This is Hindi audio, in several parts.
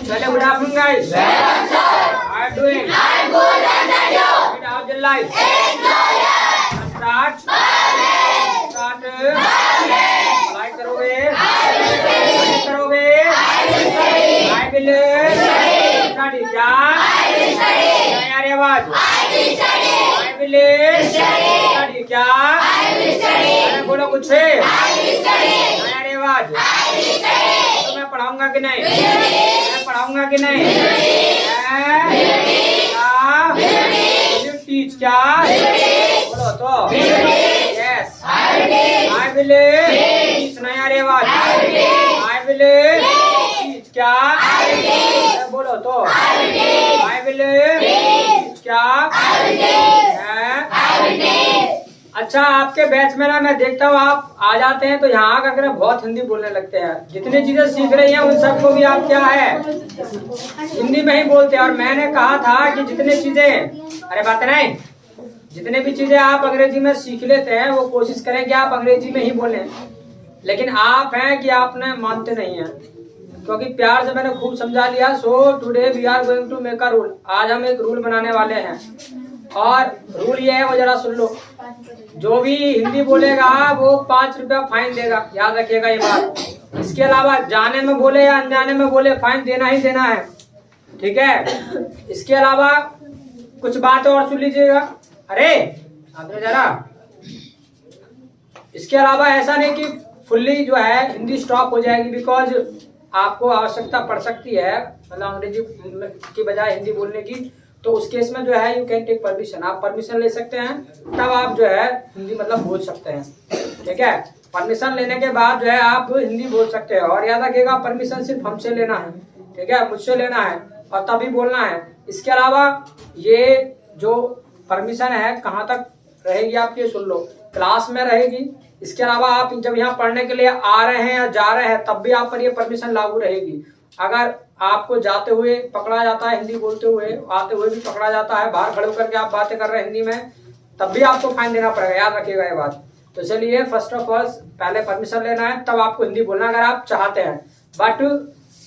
चलो, good afternoon guys. How are you doing? I'm good and you? How's your life? Start. पढ़ाई करोगे? करोगे? I will study. क्या? नहीं आ रही आवाज? I will study. क्या? अरे बोलो कुछ है? नहीं आ रही आवाज? तो मैं पढ़ाऊंगा कि नहीं? मैं पढ़ाऊंगा कि नहीं? टीच क्या? बोलो तो। Yes, I will teach. नहीं आ रही आवाज? आई विल टीच क्या? बोलो तो। आई विल टीच क्या? अच्छा, आपके बैच में ना मैं देखता हूँ आप आ जाते हैं तो यहाँ आकर बहुत हिंदी बोलने लगते हैं। जितनी चीजें सीख रही हैं उन सबको भी आप क्या है हिंदी में ही बोलते हैं। और मैंने कहा था कि जितनी चीजें, अरे बात नहीं, जितने भी चीजें आप अंग्रेजी में सीख लेते हैं वो कोशिश करें कि आप अंग्रेजी में ही बोलें। लेकिन आप हैं कि आपने मानते नहीं हैं, क्योंकि प्यार से मैंने खूब समझा लिया। So today we are going to make a rule. आज हम एक रूल बनाने वाले हैं और रूल ये है, वो जरा सुन लो। जो भी हिंदी बोलेगा वो 5 रुपया फाइन देगा, याद रखिएगा ये बात। इसके अलावा जाने में बोले या अनजाने में बोले फाइन देना ही देना है, ठीक है। इसके अलावा कुछ बात और सुन लीजिएगा। अरे जरा, इसके अलावा ऐसा नहीं कि फुल्ली जो है हिंदी स्टॉप हो जाएगी, बिकॉज आपको आवश्यकता पड़ सकती है मतलब अंग्रेजी की बजाय हिंदी बोलने की। तो उस केस में जो है यू कैन टेक परमिशन, आप परमिशन ले सकते हैं, तब आप जो है हिंदी मतलब बोल सकते हैं, ठीक है। परमिशन लेने के बाद जो है आप हिंदी बोल सकते हैं। और याद रखिएगा परमिशन सिर्फ हमसे लेना है, ठीक है, मुझसे लेना है और तभी बोलना है। इसके अलावा ये जो परमिशन है कहाँ तक रहेगी आप ये सुन लो, क्लास में रहेगी। इसके अलावा आप जब यहाँ पढ़ने के लिए आ रहे हैं या जा रहे हैं तब भी आप पर ये परमिशन लागू रहेगी। अगर आपको जाते हुए पकड़ा जाता है हिंदी बोलते हुए, आते हुए भी पकड़ा जाता है, बाहर खड़े होकर के आप बातें कर रहे हैं हिंदी में, तब भी आपको फाइन देना पड़ेगा, याद रखिएगा ये बात। तो चलिए, फर्स्ट ऑफ ऑल पहले परमिशन लेना है, तब आपको हिंदी बोलना अगर आप चाहते हैं। बट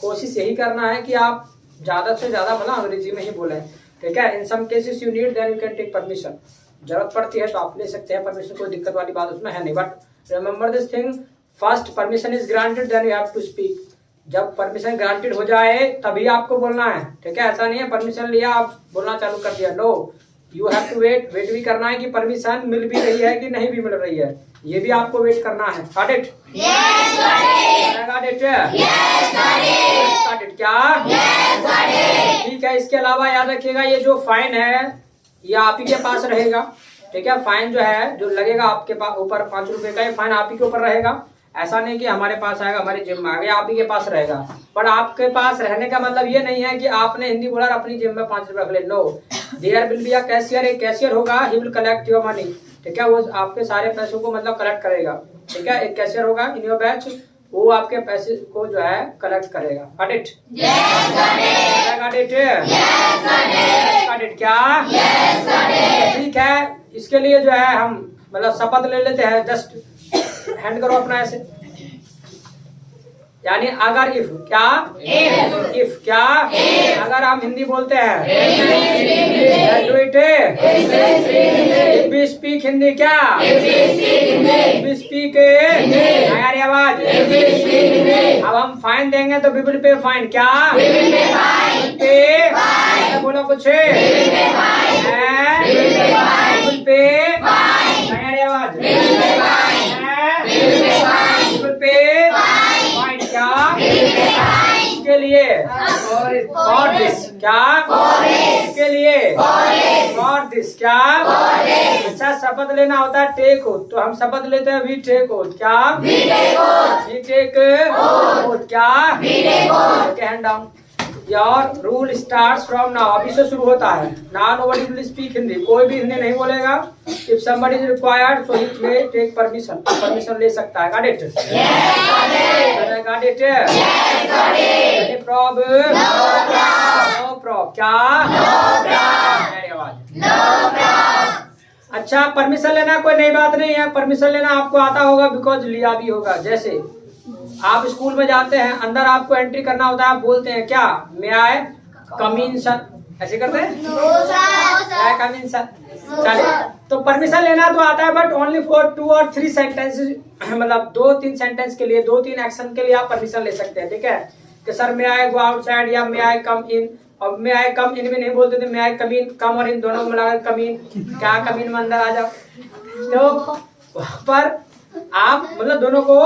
कोशिश यही करना है कि आप ज्यादा से ज्यादा मतलब अंग्रेजी में ही बोलें, ठीक है। In some cases you need then you can take permission. जरूरत पड़ती है तो आप ले सकते हैं परमिशन, कोई दिक्कत वाली बात उसमें है नहीं। But remember this thing, first permission is granted then you have to speak. जब परमिशन ग्रांटेड हो जाए तभी आपको बोलना है, ठीक है। ऐसा नहीं है परमिशन लिया आप बोलना चालू कर दिया, no, you have to wait भी करना है कि परमिशन मिल भी रही है कि नहीं भी मिल रही है, ये भी आपको वेट करना है। Got it? Yes got it. Yes got it. क्या? Yes got it. ठीक है। इसके अलावा याद रखिएगा ये जो फाइन है ये आप ही के पास रहेगा, ठीक है। फाइन जो है जो लगेगा आपके पास ऊपर 5 रुपए का, ये फाइन आप ही के ऊपर रहेगा। ऐसा नहीं कि हमारे पास आएगा, हमारे जिम में आ गया, आप ही के पास रहेगा। पर आपके पास रहने का मतलब ये नहीं है कि आपने हिंदी बोला और अपनी जिम में 5 रुपए रख ले, no. There will be a cashier, एक कैशियर होगा, he will collect your money, ठीक है। वो आपके सारे पैसों को मतलब कलेक्ट करेगा, ठीक है। एक कैशियर होगा इन योर बैच, वो आपके पैसे को जो है कलेक्ट करेगा। Got it? Yes got it. Got it? Yes got it. क्या? Yes got it. ठीक है। इसके लिए जो है हम मतलब शपथ ले लेते हैं, जस्ट हैंड करो अपना ऐसे, यानी अगर इफ क्या, इफ क्या, अगर हम हिंदी बोलते हैं do it, if we speak Hindi, क्या इफ वी स्पीक, हमारी आवाज, अब हम फाइन देंगे तो वी विल पे फाइन, क्या पे, बोलो कुछ पे, हमारी आवाज पे फाइन, क्या इसके लिए फॉर दिस, क्या इसके लिए फॉर दिस, क्या। अच्छा, शपथ लेना होता है टेक हो, तो हम शपथ लेते हैं वी टेक हो, क्या वी टेक हो, क्या hand down. Your rule starts from now, अभी से शुरू होता है। Now nobody will speak Hindi, कोई भी हिंदी नहीं बोलेगा। If somebody is required so he may take permission, permission ले सकता है। Got it? Yes got it. Yes got it. Any problem? No problem. क्या? No problem. मेरी आवाज नो प्रॉब्लम। अच्छा, परमिशन लेना कोई नई बात नहीं है, परमिशन लेना आपको आता होगा बिकॉज लिया भी होगा। जैसे आप स्कूल में जाते हैं, अंदर आपको एंट्री करना होता है, आप बोलते हैं क्या, मे आई कम इन सर, ऐसे करते हैं, कम इन सर। चलिए, तो परमिशन लेना तो आता है, बट ओनली फॉर 2 और 3 सेंटेंसेस, मतलब 2-3 सेंटेंस के लिए, 2-3 एक्शन के लिए आप परमिशन ले सकते हैं, ठीक है। कि सर मे आई गो आउटसाइड या मे आई कम इन, और मे आई कम इन भी नहीं बोलते थे, मे आई कम इन, कम और इन दोनों को मिलाकर कम इन, क्या कम इन में अंदर आ जाओ। तो वहां पर आप मतलब दोनों को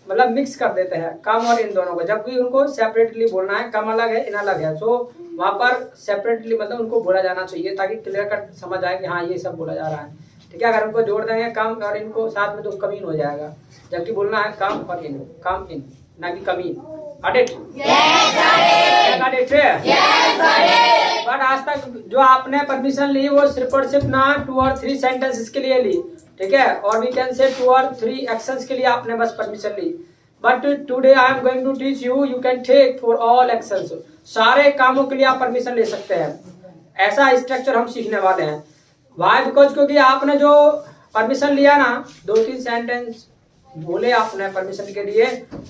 मतलब मिक्स कर देते हैं, कम और इन दोनों को, जबकि उनको सेपरेटली बोलना है, कम अलग है, इन अलग है। सो वहां पर सेपरेटली मतलब उनको बोला जाना चाहिए, ताकि क्लियर कट समझ आए कि हाँ ये सब बोला जा रहा है, ठीक है। अगर उनको जोड़ देंगे कम और इनको साथ में तो कम इन हो जाएगा, जबकि बोलना है कम और इन, कम इन, ना कि कम इन। बट आज तक जो आपने परमिशन ली वो सिर्फ और सिर्फ ना 2 और 3 सेंटेंसेस के लिए ली, ठीक है, और वी कैन से 2 और 3 एक्शंस के लिए आपने बस परमिशन ली। But today I am going to teach you, you can take for all actions, सारे कामों के लिए आप परमिशन ले सकते हैं। ऐसा स्ट्रक्चर हम सीखने वाले हैं। वाई? बिकॉज क्योंकि आपने जो परमिशन लिया ना, 2-3 सेंटेंस बोले आपने परमिशन के लिए,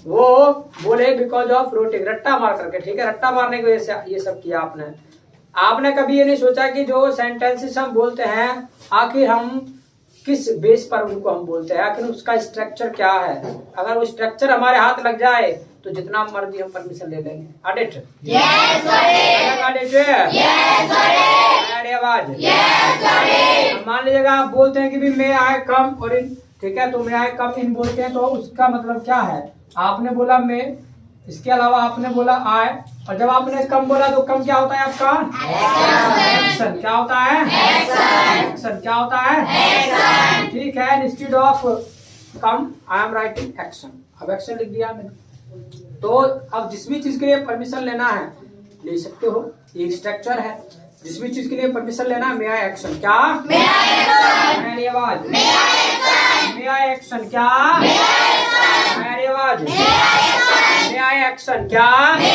वो बोले बिकॉज ऑफ रोटिंग, रट्टा मार करके, ठीक है, रट्टा मारने की वजह से ये सब किया आपने। आपने कभी ये नहीं सोचा कि जो सेंटेंसेस हम बोलते हैं आखिर हम किस बेस पर उनको हम बोलते हैं, आखिर उसका स्ट्रक्चर क्या है। अगर वो स्ट्रक्चर हमारे हाथ लग जाए तो जितना मर्जी हम परमिशन ले लेंगे। आडिट? यस आवाज? मान लीजिएगा आप बोलते हैं कि भी मे आई कम और इन, ठीक है, तो मे आई कम इन बोलते हैं, तो उसका मतलब क्या है, आपने बोला मे, इसके अलावा आपने बोला आए, और जब आपने कम बोला तो कम क्या होता है आपका, एक्शन। क्या होता है, एक्शन। क्या होता है, ठीक है। Instead of come I am writing action, अब एक्शन लिख दिया मैंने। तो अब जिस भी चीज के लिए परमिशन लेना है ले सकते हो, ये स्ट्रक्चर है। जिस भी चीज के लिए परमिशन लेना है, मे आई एक्शन। क्या, मे आई एक्शन, मेरी आवाज, मे आई एक्शन, मे आई एक्शन। क्या, मेरी आवाज, मे आई एक्शन। क्या, मे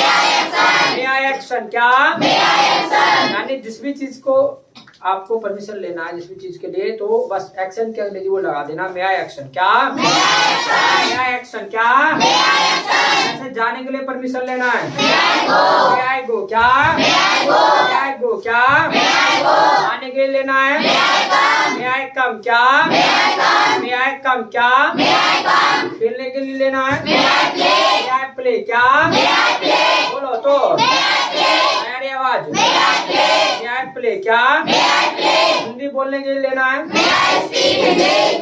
आई एक्शन। क्या, यानी जिस भी चीज को आपको परमिशन लेना है, जिस भी चीज के लिए, तो बस एक्शन के अंग्रेजी वो लगा देना, मे आई एक्शन। क्या, मे आई एक्शन। क्या, ऐसे जाने के लिए परमिशन लेना है, मे आई गो। क्या, मे आई गो। क्या, आने के लिए लेना है, मे आई कम। क्या, मे आई कम। क्या, खेलने के लिए लेना है, मे आई प्ले। क्या, बोलो तो, मेरी आवाज, मे आई प्ले। क्या, हिंदी बोलने के लिए लेना है,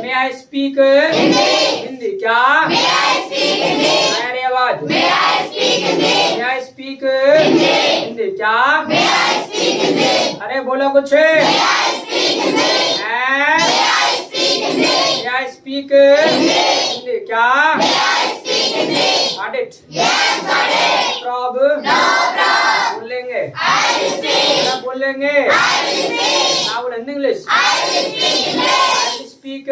मे आई स्पीक हिंदी। क्या, मेरी आवाज, मे आई स्पीक हिंदी। क्या, अरे बोलो कुछ, मे आई स्पीक हिंदी। क्या, ऑडिट? प्रॉब बोलेंगे, बोलेंगे, नाउ इन इंग्लिश, स्पीक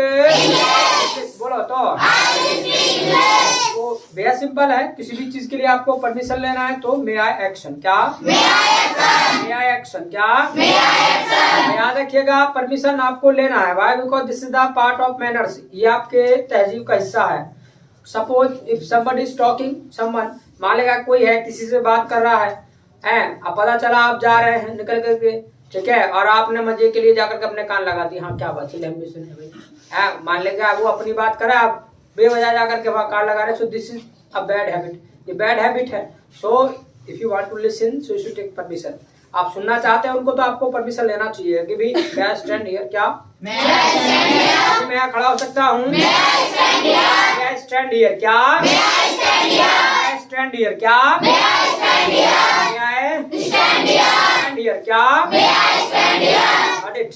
बोलो तो। बेहद सिंपल है, किसी भी चीज के लिए आपको परमिशन लेना है तो मे आई एक्शन। क्या, मे आई एक्शन। क्या, याद रखिएगा परमिशन आपको लेना है। Why? Because this is the part of manners, ये आपके तहजीब का हिस्सा है। Suppose if somebody is talking someone, मान लेगा कोई है किसी से बात कर रहा है, अब पता चला आप जा रहे हैं निकल करके, ठीक है, और आपने मजे के लिए जाकर के अपने कान लगा दिए, हाँ क्या बात है, मान लेगा वो अपनी बात करे, आप बेवजह जाकर के वहाँ कान लगा रहे। So this is a bad habit, ये बैड हैबिट है। So if you want to listen so you should take permission. आप सुनना चाहते हैं उनको तो आपको परमिशन लेना चाहिए कि भाई मैं स्टैंड हियर। क्या, मैं खड़ा हो सकता हूँ, मैं स्टैंड हियर। क्या, मैं स्टैंड हियर। क्या, स्टैंड हियर। क्या, ऑडिट?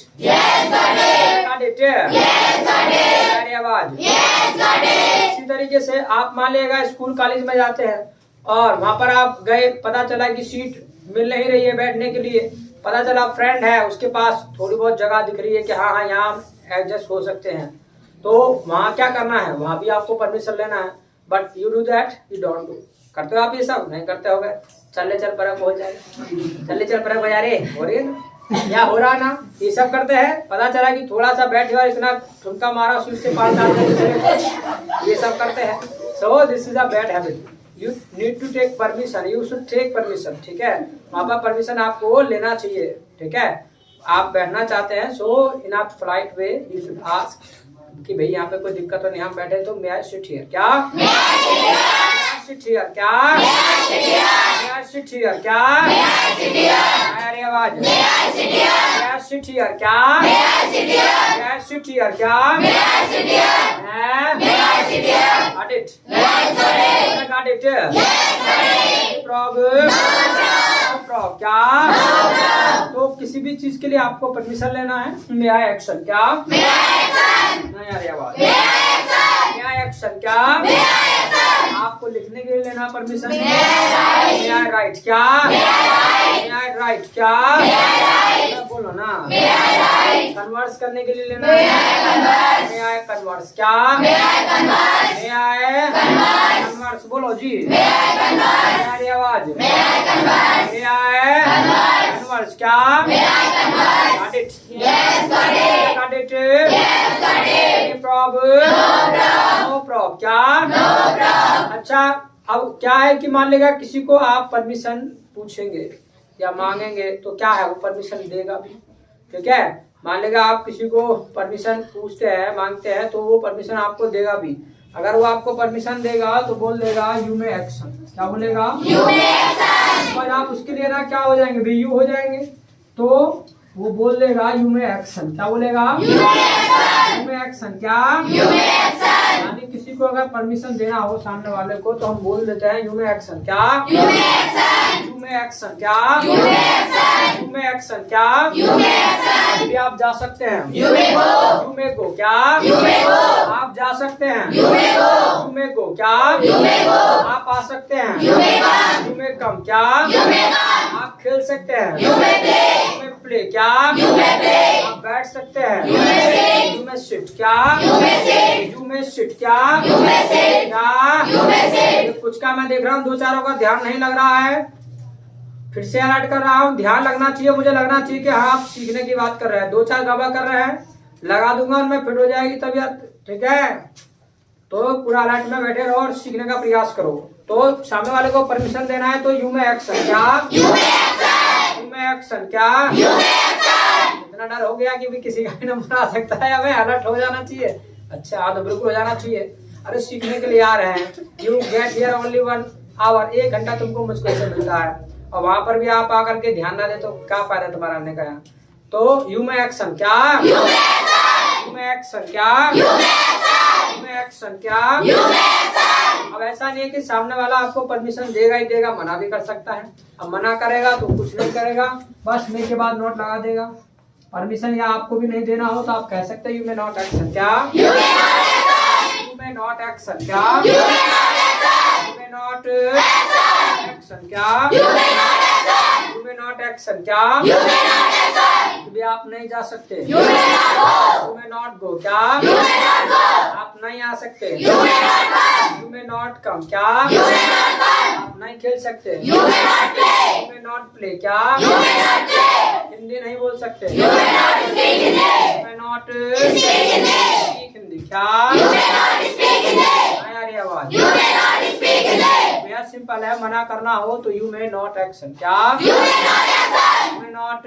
ऑडिट? मेरी आवाज? इसी तरीके से आप मान लीजिएगा स्कूल कॉलेज में जाते हैं और वहां पर आप गए, पता चला कि सीट मिल नहीं रही है बैठने के लिए, पता चला फ्रेंड है उसके पास थोड़ी बहुत जगह दिख रही है कि हाँ यहाँ एडजस्ट हो सकते हैं, तो वहाँ क्या करना है, वहाँ भी आपको परमिशन लेना है। But you do that, you don't do. करते हो आप ये सब? नहीं करते हो गए, चल परख हो जाए, चल परख हो जा रहे, हो रही है ना, या हो रहा ना, ये सब करते हैं। पता चला कि थोड़ा सा बैठे और इतना ठुमका मारा सीट से पार, ये सब करते हैं। So this is a bad habit. You need to take permission. You should take permission. ठीक है, वहाँ पर परमिशन आपको लेना चाहिए. ठीक है, आप बैठना चाहते हैं, so in a polite way you should ask कि भाई यहाँ पे कोई दिक्कत तो नहीं, हम बैठे तो may I sit here? क्या? May I sit here? क्या? May I sit here? क्या? अरे आवाज. May I sit here? क्या? May I sit here? क्या? Got it? Got it? No problem. No problem. क्या? तो किसी भी चीज के लिए आपको परमिशन लेना है. May I action? क्या? नहीं आ रही आवाज. May I action? क्या? आपको लिखने के लिए लेना परमिशन. May I write? क्या? May I write? क्या? बोलो ना. कन्वर्स करने के लिए लेना है. May I converse? क्या? May I converse? बोलो जी. आ रही आवाज. May I converse? क्या? Got it? Got it? Any problem? No problem. क्या? अच्छा, अब क्या है कि मान लेगा किसी को आप परमिशन पूछेंगे या मांगेंगे तो क्या है, वो परमिशन देगा भी. ठीक है, मान लेगा आप किसी को परमिशन पूछते हैं, मांगते हैं, तो वो परमिशन आपको देगा भी. अगर वो आपको परमिशन देगा तो बोल देगा यू मे एक्शन. क्या बोलेगा? You may action. आप उसके लिए ना क्या हो जाएंगे, भी यू हो जाएंगे, तो वो बोल देगा यू मे एक्शन. क्या बोलेगा? You may action. क्या? यानी किसी को अगर परमिशन देना हो सामने वाले को तो हम बोल देते हैं यू मे एक्शन. क्या? You may action. क्या? You may action. क्या? अभी आप जा सकते हैं. You may go. क्या? आप जा सकते हैं. You may go. क्या? आप आ सकते हैं. You may come. क्या? आप खेल सकते हैं. You may play. क्या? आप बैठ सकते हैं. You may sit. क्या? You may sit. क्या? कुछ का मैं देख रहा हूँ दो चारों का ध्यान नहीं लग रहा है. फिर से अलर्ट कर रहा हूँ, ध्यान लगना चाहिए. मुझे लगना चाहिए कि हाँ आप सीखने की बात कर रहे हैं. दो चार गवा कर रहे हैं, लगा दूंगा उनमें फिट हो जाएगी तबीयत. ठीक है, तो पूरा अलर्ट में बैठे रहो और सीखने का प्रयास करो. तो सामने वाले को परमिशन देना है तो यू मे एक्शन. क्या? You may action. क्या? इतना डर हो गया कि भी किसी का भी नंबर आ सकता है. हमें अलर्ट हो जाना चाहिए. अच्छा, हाँ तो बिल्कुल हो जाना चाहिए. अरे सीखने के लिए आ रहे हैं. You get here only 1 hour. 1 घंटा तुमको मुझको ऐसे मिलता है और वहां पर भी आप आकर के ध्यान ना दे तो क्या फायदा तुम्हारा आने का यहाँ. तो यू मे एक्शन. क्या? You may action. क्या? You may action. क्या? अब ऐसा नहीं है कि सामने वाला आपको परमिशन देगा ही देगा, मना भी कर सकता है. अब मना करेगा तो कुछ नहीं करेगा, बस मे के बाद नोट लगा देगा. परमिशन या आपको भी नहीं देना हो तो आप कह सकते हैं यू मे नॉट एक्शन. क्या? You may not action. क्या? You may not action. क्या? You may not action. क्या? भी आप नहीं जा सकते. You may not go. क्या? आप नहीं आ सकते. You may not come. क्या? आप नहीं खेल सकते. You may not play. क्या? हिंदी नहीं बोल सकते. You may not speak Hindi. क्या? नहीं आवाज. यह सिंपल है, मना करना हो तो यू मे नॉट एक्शन. क्या? You may not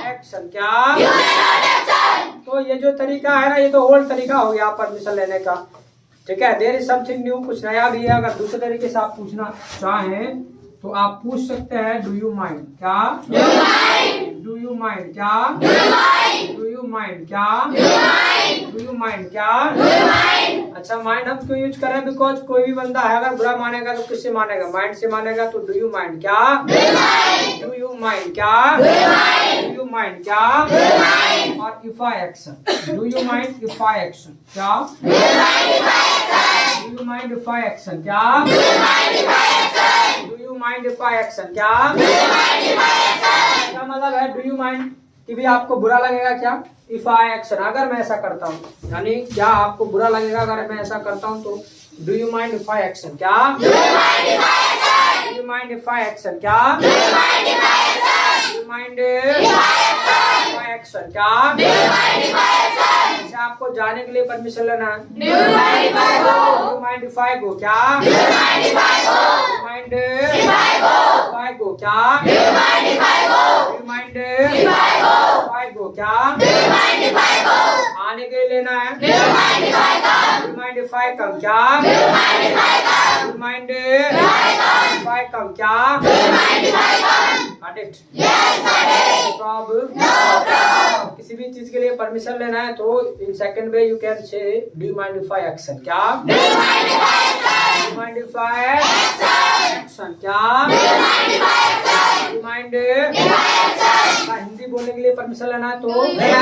action. क्या? तो ये जो तरीका है ना, ये तो ओल्ड तरीका हो गया परमिशन लेने का. ठीक है, देयर इज समथिंग न्यू, कुछ नया भी है. अगर दूसरे तरीके से आप पूछना चाहें तो आप पूछ सकते हैं डू यू माइंड. क्या? Do you mind. क्या? Do you mind. क्या? Do you mind. क्या? अच्छा, माइंड हम क्यों यूज कर रहे हैं? बिकॉज कोई भी बंदा है अगर बुरा मानेगा तो किससे मानेगा? माइंड से मानेगा. तो डू यू माइंड. क्या? Do you mind. क्या? Do you mind. क्या? और if I action. Do you mind if I action. क्या? Do you mind if I action. क्या? Do you mind if I action. क्या? इसका मतलब है डू यू माइंड कि भी आपको बुरा लगेगा क्या इफ आई एक्शन, अगर मैं ऐसा करता हूँ. यानी क्या आपको बुरा लगेगा अगर मैं ऐसा करता हूँ? तो do you mind if I action. क्या? Do you mind if I action. क्या? डू यू माइंड एक्शन क्या? जैसे आपको जाने के लिए परमिशन लेना है, माइंडिफाई गो क्या? माइंडिफाई गो क्या? माइंडिफाई गो क्या? आने के लिए लेना है, माइंडिफाई कम क्या? माइंडिफाई कम क्या? Got it? किसी भी चीज के लिए परमिशन लेना है तो in second way you can say do mind if I action क्या? माइंडिफाई एक्शन क्या? हिंदी बोलने के लिए परमिशन लेना है तो इंग्लिश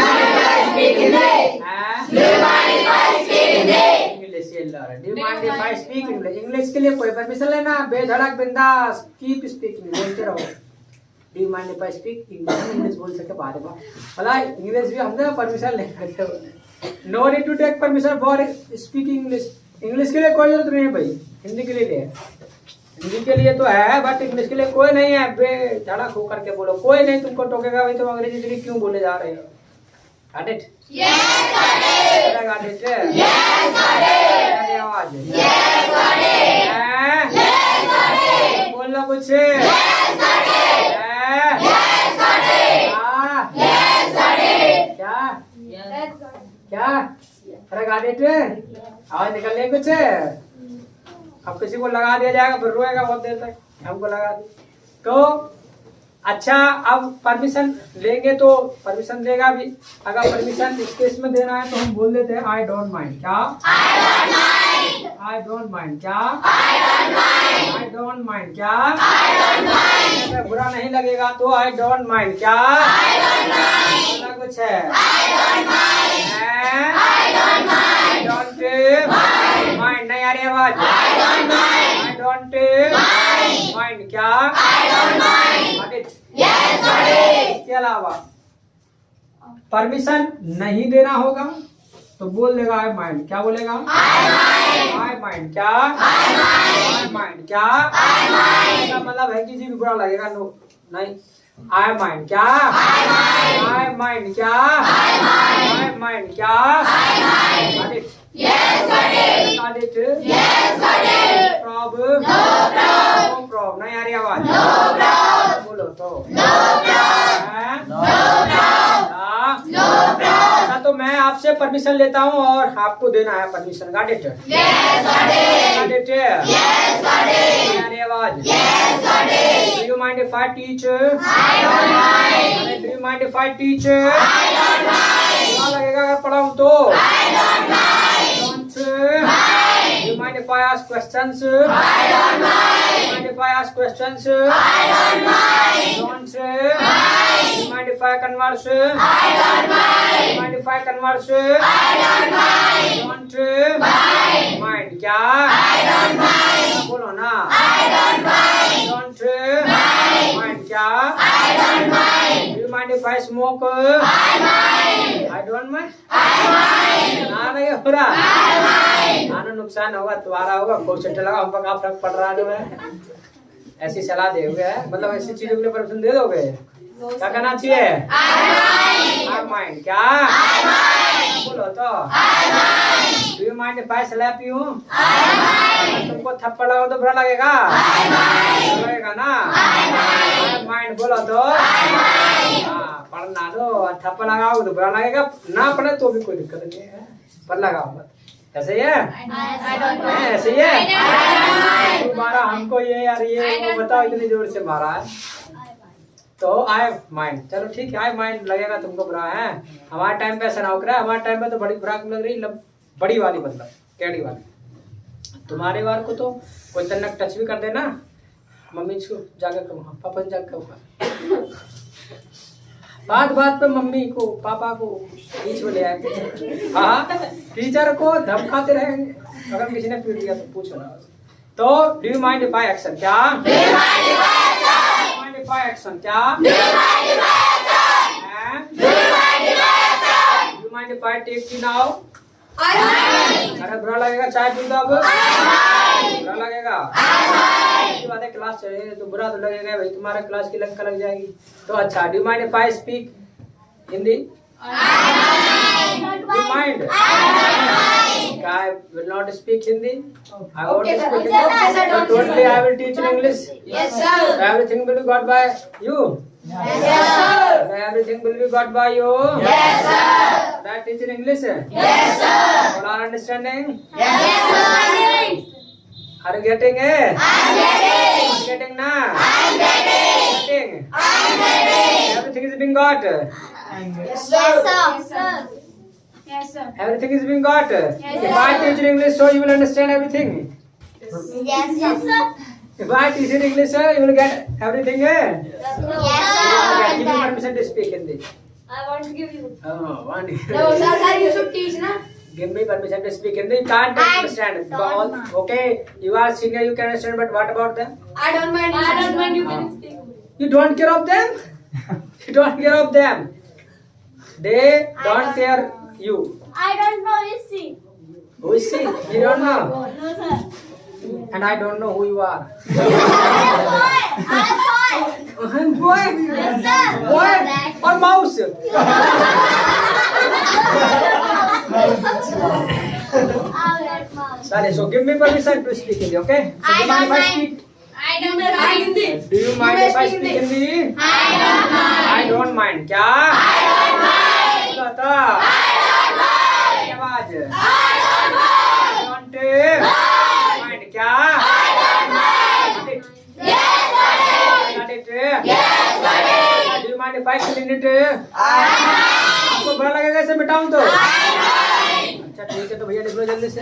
स्पीक इंग्लिश। इंग्लिश के लिए कोई परमिशन लेना, बेधड़क बिंदास कीप स्पीकिंग बोलते रहो। Do you mind if I speak English बोल सके बारे में, मतलब इंग्लिश भी हमने परमिशन ले सकते हो। No need to take permission for speaking English. English के लिए कोई जरूरत नहीं है भाई, हिंदी के लिए हिंदी के लिए तो है, बट इंग्लिश के लिए कोई नहीं है। बेधड़क होकर के बोलो, कोई नहीं तुमको टोकेगा भाई, तुम अंग्रेजी के लिए क्यों बोले जा रहे हो? Got it? Yes, got it. Got it? Yes, got it. आवाज Yes, got it. Yes, got it. बोलना कुछ Yes, got it. Yes, got it. Yes, got it. क्या? Yes, got it. क्या? अरे got it? आवाज निकल रही कुछ? अब किसी को लगा दिया जाएगा फिर रोएगा बहुत देर तक, हमको लगा दी तो अच्छा। अब परमिशन लेंगे तो परमिशन देगा भी। अगर परमिशन इस केस में देना है तो हम बोल देते हैं आई डोंट माइंड क्या? आई डोंट माइंड क्या? आई डोंट माइंड क्या? अगर बुरा नहीं लगेगा तो आई डोंट माइंड क्या? कुछ है डोंट माइंड नहीं आ रही आवाज। आई डोंट माइंड क्या? इसके अलावा परमिशन नहीं देना होगा तो बोल देगा आई माइंड क्या? बोलेगा आई माइंड क्या? आई माइंड क्या? इसका मतलब है कि जी भी बुरा लगेगा नो नहीं। आई माइंड क्या? आई माइंड क्या? आई माइंड क्या? प्रॉब्लम नहीं आ रही आवाज बोलो तो अच्छा। तो मैं आपसे परमिशन लेता हूँ और आपको देना है permission. Got it? Got it? आवाज do you mind if I teach? Do you mind if I teach? लगेगा अगर पढ़ाऊँ तो don't. Do you mind if I ask questions? I don't mind. Do you mind if I ask questions? I don't mind. Don't. Do you mind if I converse? I don't mind. Do you mind if I converse? I don't mind. Don't. Mind क्या? I don't mind. बोलो ना। I don't mind. Don't. Mind क्या? I don't mind. Do you mind if I smoke? I mind. I don't mind. I mind. ना नहीं हो रहा। I mind. आना नुकसान होगा तुम्हारा होगा, कोई चट्टे लगा हम पर फर्क पड़ रहा है तुम्हें। ऐसी सलाह दोगे मतलब ऐसी चीजों के लिए परमिशन दे दोगे? क्या कहना चाहिए? आई माइंड क्या? बोलो तो do you mind if I slap you? तुमको थप्पड़ लगाओ तो बुरा लगेगा? लगेगा ना? आई माइंड बोलो तो पढ़ना दो, थप्पड़ लगाओ तो बुरा लगेगा, ना पढ़े तो भी कोई दिक्कत नहीं है, पर लगाओ मत। ऐसे ही है? ऐसे ही है? तुम्हारा हमको ये यार ये वो बताओ इतनी जोर से मारा है तो आई माइंड। चलो ठीक है, आई माइंड लगेगा तुमको बुरा है। हमारे टाइम पे ऐसा ना हो रहा है, हमारे टाइम पे तो बड़ी खुराक लग रही बड़ी वाली मतलब कैडी वाली। तुम्हारे बार को तो कोई तन्नक टच भी कर देना मम्मी को जाकर कहूँगा, पापा से जाकर कहूँगा, बात बात पे मम्मी को पापा को बीच में ले आए। हाँ टीचर को धमकाते रहेंगे अगर किसी ने पीट दिया तो पूछो ना। तो do you mind if I action क्या? Do you mind if I action क्या? Do you mind if I take tea now? अरे बुरा लगेगा चाय पी दो अब? बुरा लगेगा? बात है क्लास चले तो बुरा तो लगेगा भाई, तुम्हारा क्लास की लंका लग जाएगी। तो अच्छा do you mind if I speak Hindi. You mind? I will not speak Hindi. I want to speak Hindi. But totally I will teach in English. Yes, sir. So everything will be got by you. Yes, sir. So everything will be got by you. Yes, sir. That teach in English. Yes, sir. All are understanding? Yes, sir. Are you getting it? I'm getting. Getting now? I'm getting. Getting? I'm getting. Everything is being got. Yes, sir. Yes, sir. Yes, sir. Everything is being got. Yes, If I teach in English, so you will understand everything. Yes, sir. If I teach in English, sir, you will get everything. Yes, Give me sir. permission to speak Hindi. I want to give you. Oh, one. No, sir, you should teach, na? Give me permission to speak Hindi. You can't understand. don't Okay, you are senior, you can understand, but what about them? I don't mind. I don't mind. You can Ah. speak. You don't care of them? You don't care of them. They don't care you. I don't know. You see. Who is she? You don't know. No, sir. And I don't know who you are. I'm boy. Boy? Yes, sir. Boy or mouse? Sorry, so give me permission to speak Hindi, okay? So I do you mind if don't I mind. speak? I don't mind. Do you mind if I speak Hindi? I don't mind. क्या? I don't mind. बोला था? I don't mind. आवाज. I don't mind. क्या? I don't mind. Yes, I do. Got it? Yes, I do. Do you mind if I clean it? आपको बुरा लगेगा इसे मिटाऊं तो? अच्छा ठीक है तो भैया निकलो जल्दी से.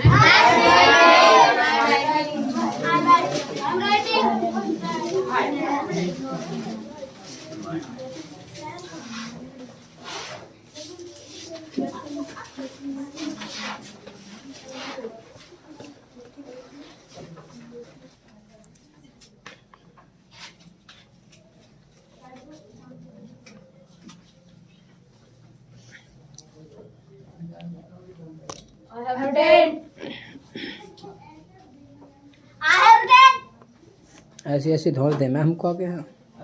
I have 10. I have 10. ऐसी ऐसी धोल दे मैं हमको आगे.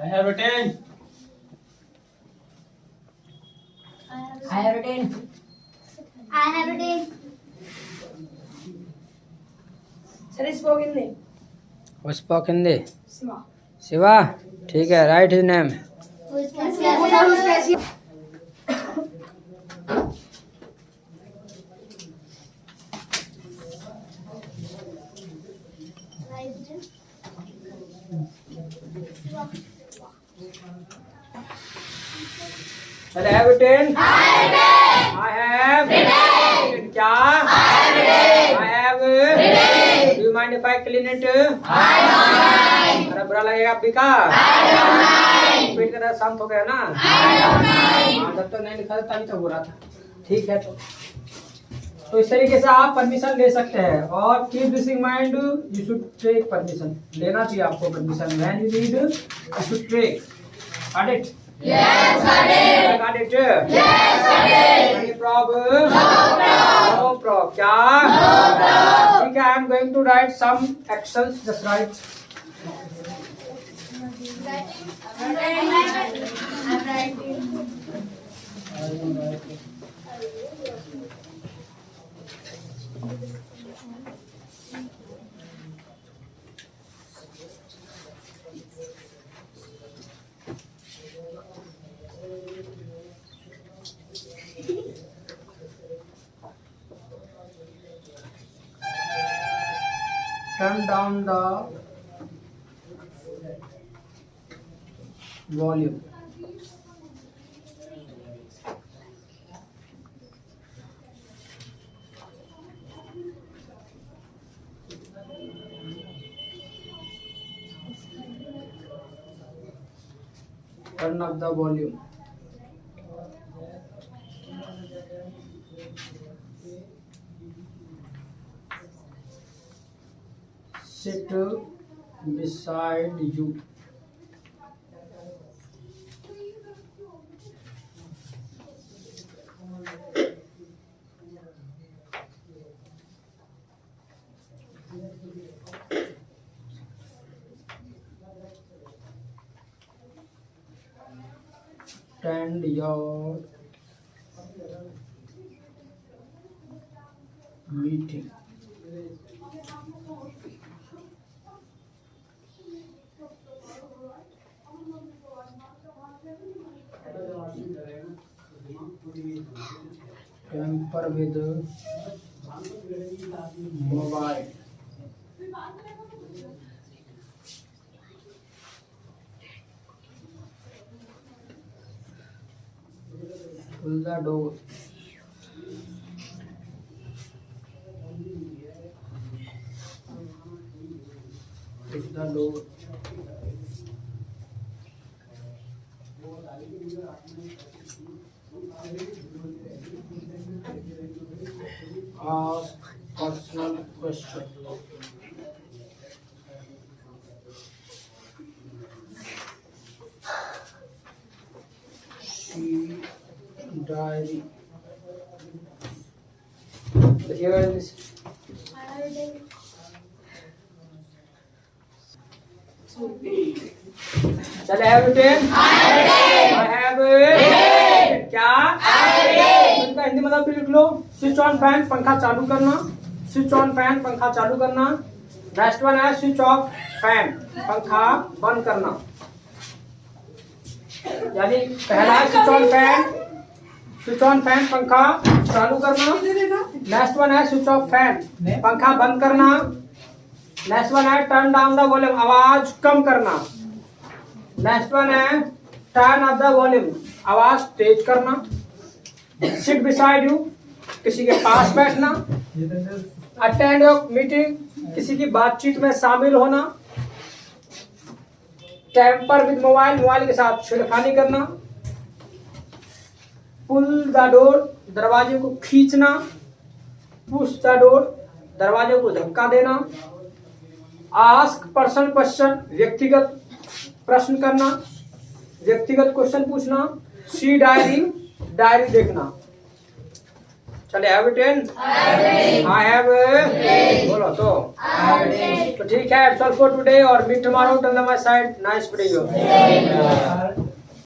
I have a 10. I have 10. I have 10. Sir, spoke in name. Who spoke Hindi? Siva. Shiva. ठीक है. Write his name. Who's Cassie? I have written. I I have written. क्या? I have written. Do you mind if I clean it? I don't mind. अरे बुरा लगेगा अभी का? I don't mind. पेट का दर्द शांत हो गया ना? I don't mind. हाँ जब तक नहीं लिखा था तभी तो हो रहा था. ठीक है तो इस तरीके से आप परमिशन ले सकते हैं और keep this in mind you should take permission. लेना चाहिए आपको permission. When you need you should take. Got it? Yes, I did. Got it? Yes, I did. Any problem? No problem. क्या? ठीक है. I am going to write some actions. Just write. I'm writing. Turn down the volume. Turn up the volume. Sit beside you. Stand your meeting. Temper with mobile. Pull the door. Push the door. Ask personal question. She diary. Here is चल I have 10. I have क्या इनका हिंदी मतलब भी लिख लो। स्विच ऑन फैन, पंखा चालू करना। स्विच ऑन फैन, पंखा चालू करना। नेक्स्ट वन है स्विच ऑफ फैन, पंखा बंद करना। यानी पहला है switch on fan, switch on fan पंखा चालू करना। नेक्स्ट वन है स्विच ऑफ फैन, पंखा बंद करना। नेक्स्ट वन है टर्न डाउन द वॉल्यूम, आवाज कम करना। नेक्स्ट वन है टर्न अप द वॉल्यूम, आवाज तेज करना। सिट बिसाइड यू, किसी के पास बैठना। अटेंड योर मीटिंग, किसी की बातचीत में शामिल होना। टेम्पर विद मोबाइल, मोबाइल के साथ छेड़खानी करना। पुल द डोर, दरवाजे को खींचना। पुश द डोर, दरवाजे को धक्का देना। आस्क पर्सनल क्वेश्चन, व्यक्तिगत प्रश्न करना, व्यक्तिगत क्वेश्चन पूछना। सी डायरी, डायरी देखना। चले हैव 10, आई हैव बोलो तो ठीक है। इट्स ऑल फॉर टुडे और meet tomorrow. Till my side, nice video.